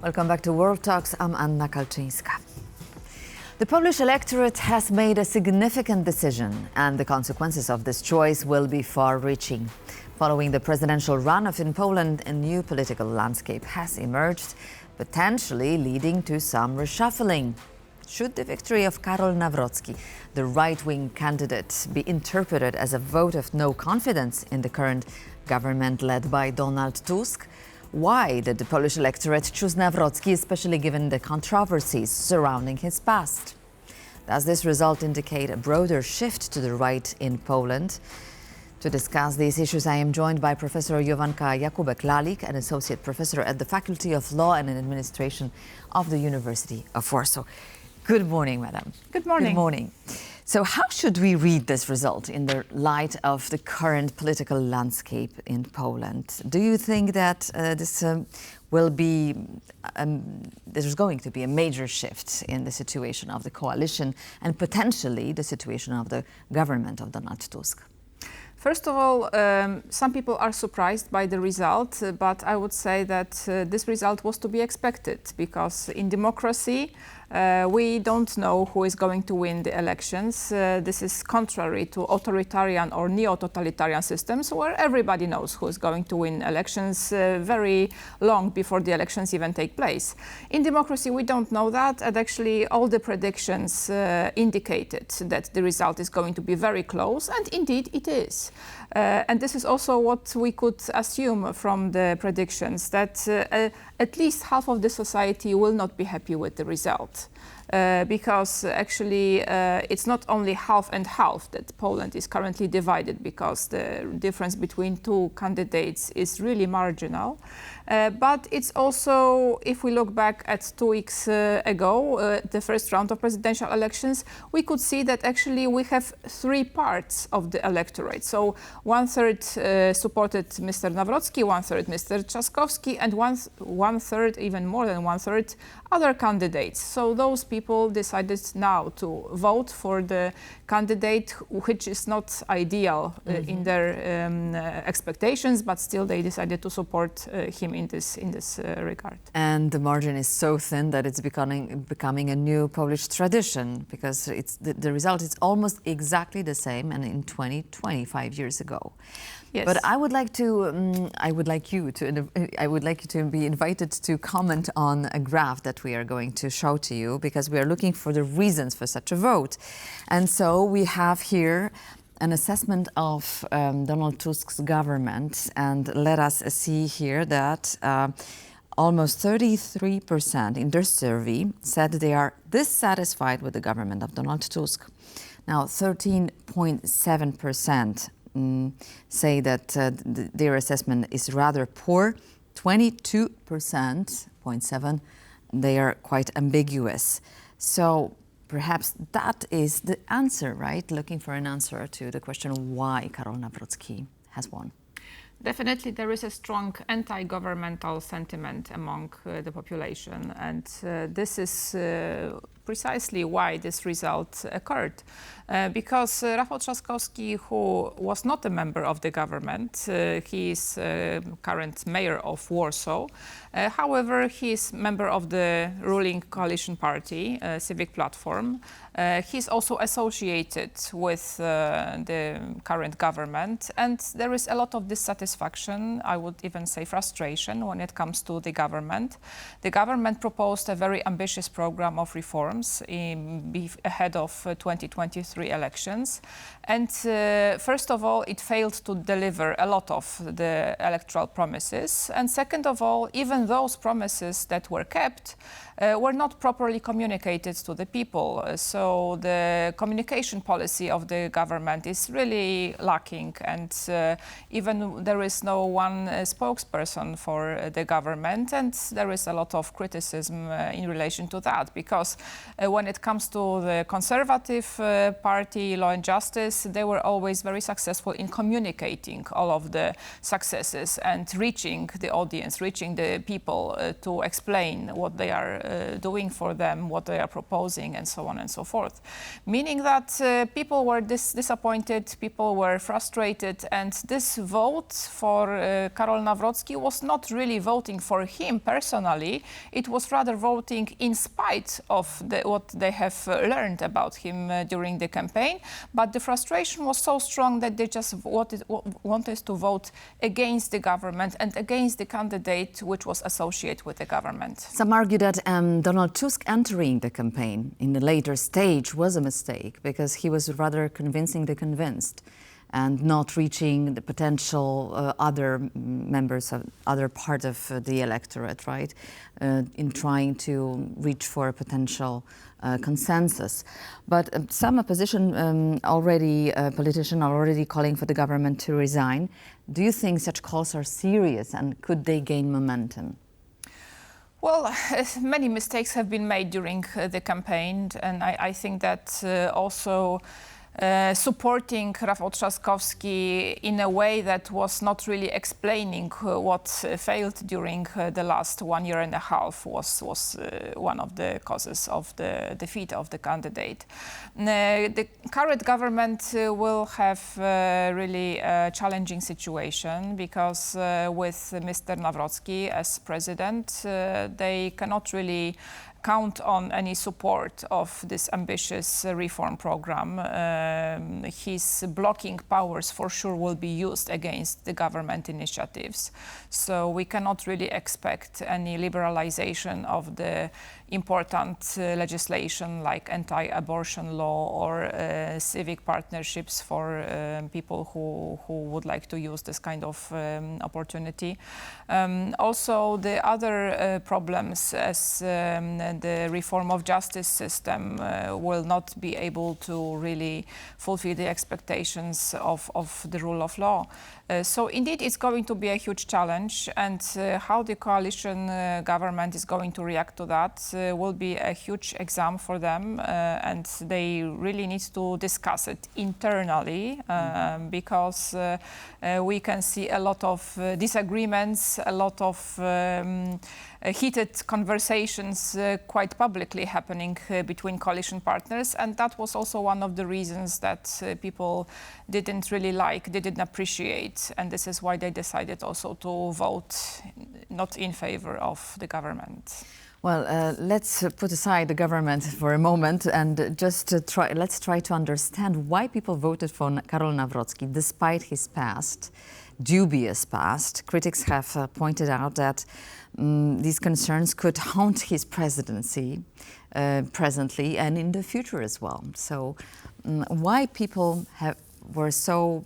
Welcome back to World Talks. I'm Anna Kalczyńska. The Polish electorate has made a significant decision, and the consequences of this choice will be far-reaching. Following the presidential runoff in Poland, a new political landscape has emerged, potentially leading to some reshuffling. Should the victory of Karol Nawrocki, the right-wing candidate, be interpreted as a vote of no confidence in the current government led by Donald Tusk? Why did the Polish electorate choose Nawrocki, especially given the controversies surrounding his past? Does this result indicate a broader shift to the right in Poland? To discuss these issues, I am joined by Professor Jowanka Jakubek-Lalik, an associate professor at the Faculty of Law and Administration of the University of Warsaw. Good morning, madam. Good morning. Good morning. So how should we read this result in the light of the current political landscape in Poland? Do you think that there's going to be a major shift in the situation of the coalition and potentially the situation of the government of Donald Tusk? First of all, some people are surprised by the result, but I would say that this result was to be expected, because in democracy, we don't know who is going to win the elections. This is contrary to authoritarian or neo-totalitarian systems, where everybody knows who is going to win elections very long before the elections even take place. In democracy, we don't know that, and actually all the predictions indicated that the result is going to be very close, and indeed it is. And this is also what we could assume from the predictions, that at least half of the society will not be happy with the result. Because actually it's not only half and half that Poland is currently divided, because the difference between two candidates is really marginal. But it's also, if we look back at 2 weeks ago, the first round of presidential elections, we could see that actually we have 3 parts of the electorate. So 1/3 supported Mr. Nawrocki, 1/3 Mr. Trzaskowski, and one third, even more than 1/3, other candidates. So those people decided now to vote for the candidate which is not ideal in their expectations, but still they decided to support him in this regard. And the margin is so thin that it's becoming a new Polish tradition, because the result is almost exactly the same and in 25 years ago. Yes. But I would like you to be invited to comment on a graph that we are going to show to you, because we are looking for the reasons for such a vote. And so we have here an assessment of Donald Tusk's government, and let us see here that almost 33% in their survey said they are dissatisfied with the government of Donald Tusk. Now 13.7% say that their assessment is rather poor. 22.7% they are quite ambiguous. So perhaps that is the answer, right? Looking for an answer to the question why Karol Nawrocki has won. Definitely there is a strong anti-governmental sentiment among the population, and this is precisely why this result occurred. Because Rafał Trzaskowski, who was not a member of the government, he is current mayor of Warsaw. However, he is member of the ruling coalition party, Civic Platform. He is also associated with the current government, and there is a lot of dissatisfaction, I would even say frustration, when it comes to the government. The government proposed a very ambitious program of reforms ahead of 2023 elections. And first of all, it failed to deliver a lot of the electoral promises. And second of all, even those promises that were kept were not properly communicated to the people. So the communication policy of the government is really lacking, and even there is no one spokesperson for the government, and there is a lot of criticism in relation to that, because when it comes to the Conservative Party, Law and Justice, they were always very successful in communicating all of the successes and reaching the audience, reaching the people to explain what they are doing for them, what they are proposing, and so on and so forth. Meaning that people were disappointed, people were frustrated, and this vote for Karol Nawrocki was not really voting for him personally, it was rather voting in spite of what they have learned about him during the campaign, but the frustration was so strong that they just wanted to vote against the government and against the candidate which was associated with the government. Some argue that Donald Tusk entering the campaign in the later stage was a mistake because he was rather convincing the convinced and not reaching the potential other members of other part of the electorate, right, in trying to reach for a potential consensus. But some opposition politicians are already calling for the government to resign. Do you think such calls are serious and could they gain momentum? Well, many mistakes have been made during the campaign, and I think that also supporting Rafał Trzaskowski in a way that was not really explaining what failed during the last 1 year and a half was one of the causes of the defeat of the candidate. The current government will have really a challenging situation because with Mr. Nawrocki as president, they cannot really count on any support of this ambitious reform program. His blocking powers for sure will be used against the government initiatives. So we cannot really expect any liberalization of the important legislation like anti-abortion law or civic partnerships for people who would like to use this kind of opportunity. Also, the other problems as the reform of justice system will not be able to really fulfill the expectations of the rule of law. So indeed, it's going to be a huge challenge, and how the coalition government is going to react to that will be a huge exam for them, and they really need to discuss it internally because we can see a lot of disagreements, a lot of heated conversations quite publicly happening between coalition partners, and that was also one of the reasons that people didn't really like, they didn't appreciate, and this is why they decided also to vote not in favor of the government. Well, let's put aside the government for a moment and let's try to understand why people voted for Karol Nawrocki despite his past, dubious past. Critics have pointed out that these concerns could haunt his presidency presently and in the future as well. So why people were so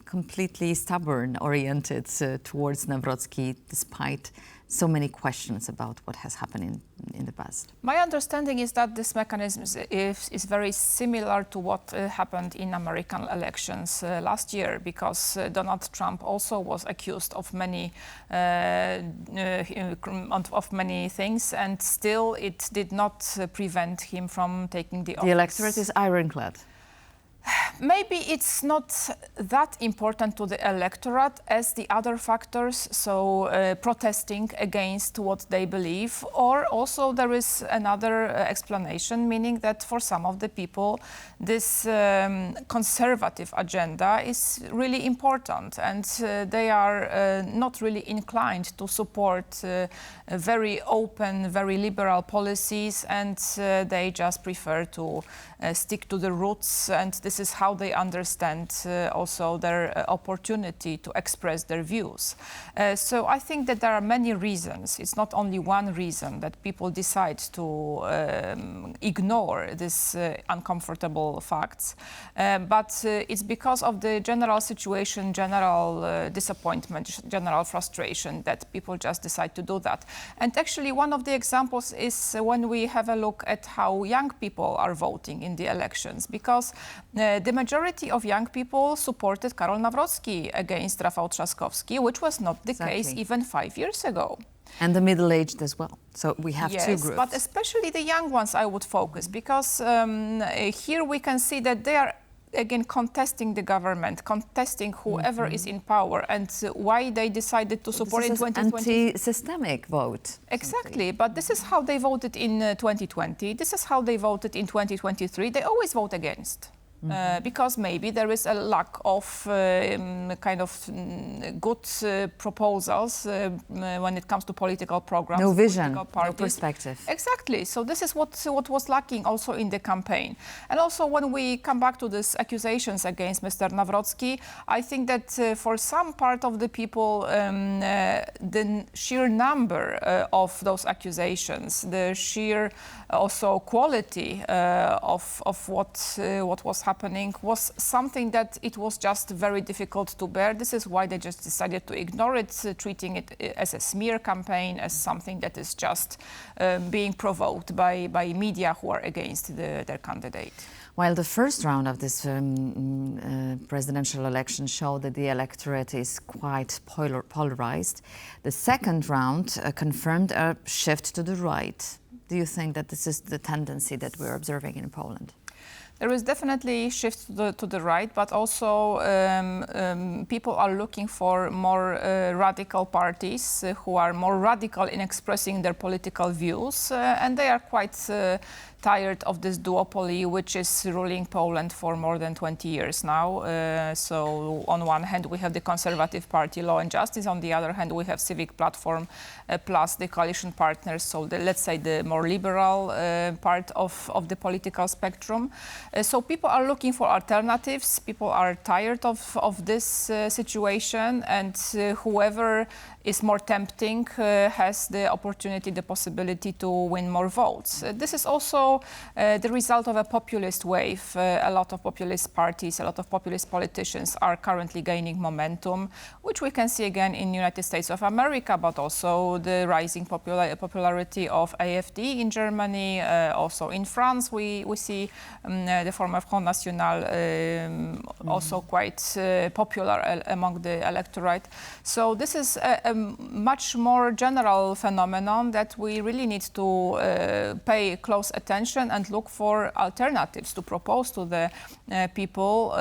completely stubborn oriented towards Nawrocki despite so many questions about what has happened in the past? My understanding is that this mechanism is very similar to what happened in American elections last year, because Donald Trump also was accused of many things, and still it did not prevent him from taking the office. The electorate is ironclad. Maybe it's not that important to the electorate as the other factors, so protesting against what they believe, or also there is another explanation, meaning that for some of the people this conservative agenda is really important, and they are not really inclined to support very open, very liberal policies, and they just prefer to stick to the roots, and this is how they understand also their opportunity to express their views. So I think that there are many reasons. It's not only one reason that people decide to ignore these uncomfortable facts, but it's because of the general situation, general disappointment, general frustration that people just decide to do that. And actually one of the examples is when we have a look at how young people are voting in the elections, because the majority of young people supported Karol Nawrocki against Rafał Trzaskowski, which was not the case even 5 years ago. And the middle-aged as well. So we have two groups. But especially the young ones I would focus, because here we can see that they are again contesting the government, contesting whoever is in power, and why they decided to support in 2020. Anti-systemic vote. Exactly, but this is how they voted in 2020. This is how they voted in 2023. They always vote against. Because maybe there is a lack of good proposals when it comes to political programs. No vision, no perspective. Exactly. So this is what was lacking also in the campaign. And also when we come back to these accusations against Mr. Nawrocki, I think that for some part of the people, the sheer number of those accusations, the sheer also quality of what was happening was something that it was just very difficult to bear. This is why they just decided to ignore it, treating it as a smear campaign, as something that is just being provoked by media who are against their candidate. While the first round of this presidential election showed that the electorate is quite polarized, the second round confirmed a shift to the right. Do you think that this is the tendency that we're observing in Poland? There is definitely a shift to the right, but also people are looking for more radical parties who are more radical in expressing their political views, and they are quite tired of this duopoly which is ruling Poland for more than 20 years now. So on one hand we have the Conservative Party, Law and Justice, on the other hand we have Civic Platform plus the coalition partners, so let's say the more liberal part of the political spectrum. So people are looking for alternatives, people are tired of this situation, and whoever is more tempting has the opportunity, the possibility to win more votes. This is also the result of a populist wave. A lot of populist parties, a lot of populist politicians are currently gaining momentum, which we can see again in the United States of America, but also the rising popularity of AfD in Germany. Also in France, we see the former Front National also quite popular among the electorate. So this is a much more general phenomenon that we really need to pay close attention and look for alternatives to propose to the people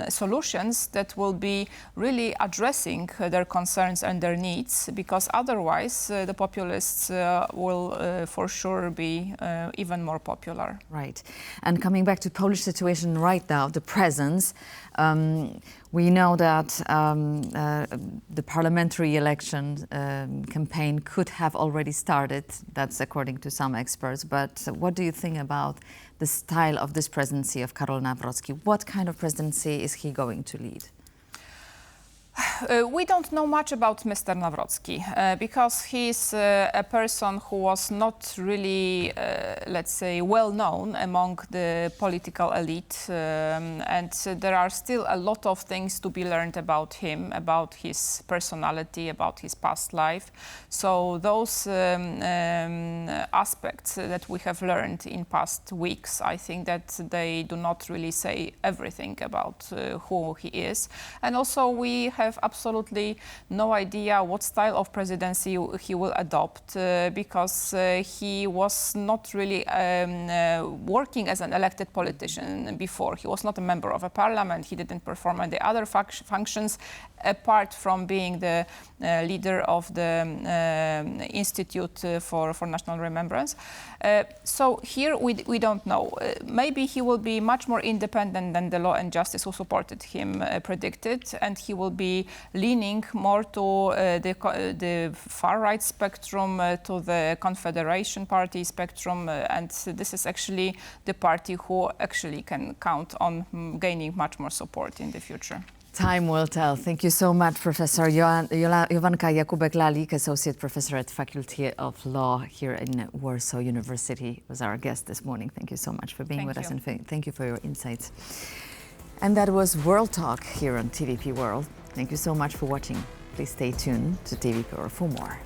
solutions that will be really addressing their concerns and their needs, because otherwise the populists will for sure be even more popular. Right. And coming back to Polish situation right now, the presence, we know that the parliamentary election campaign could have already started. That's according to some experts. But what do you think about the style of this presidency of Karol Nawrocki? What kind of presidency is he going to lead? We don't know much about Mr. Nawrocki because he's a person who was not really, let's say, well known among the political elite, and there are still a lot of things to be learned about him, about his personality, about his past life. So those aspects that we have learned in past weeks, I think that they do not really say everything about who he is. And also we have absolutely no idea what style of presidency he will adopt because he was not really working as an elected politician before. He was not a member of a parliament. He didn't perform any other functions apart from being the leader of the Institute for National Remembrance. So here we don't know. Maybe he will be much more independent than the Law and Justice who supported him predicted, and he will be leaning more to the far-right spectrum, to the Confederation Party spectrum, and this is actually the party who actually can count on gaining much more support in the future. Time will tell. Thank you so much, Professor Jowanka Jakubek-Lalik, Associate Professor at Faculty of Law here in Warsaw University, was our guest this morning. Thank you so much for being with us, and thank you for your insights. And that was World Talk here on TVP World. Thank you so much for watching. Please stay tuned to TVP World for more.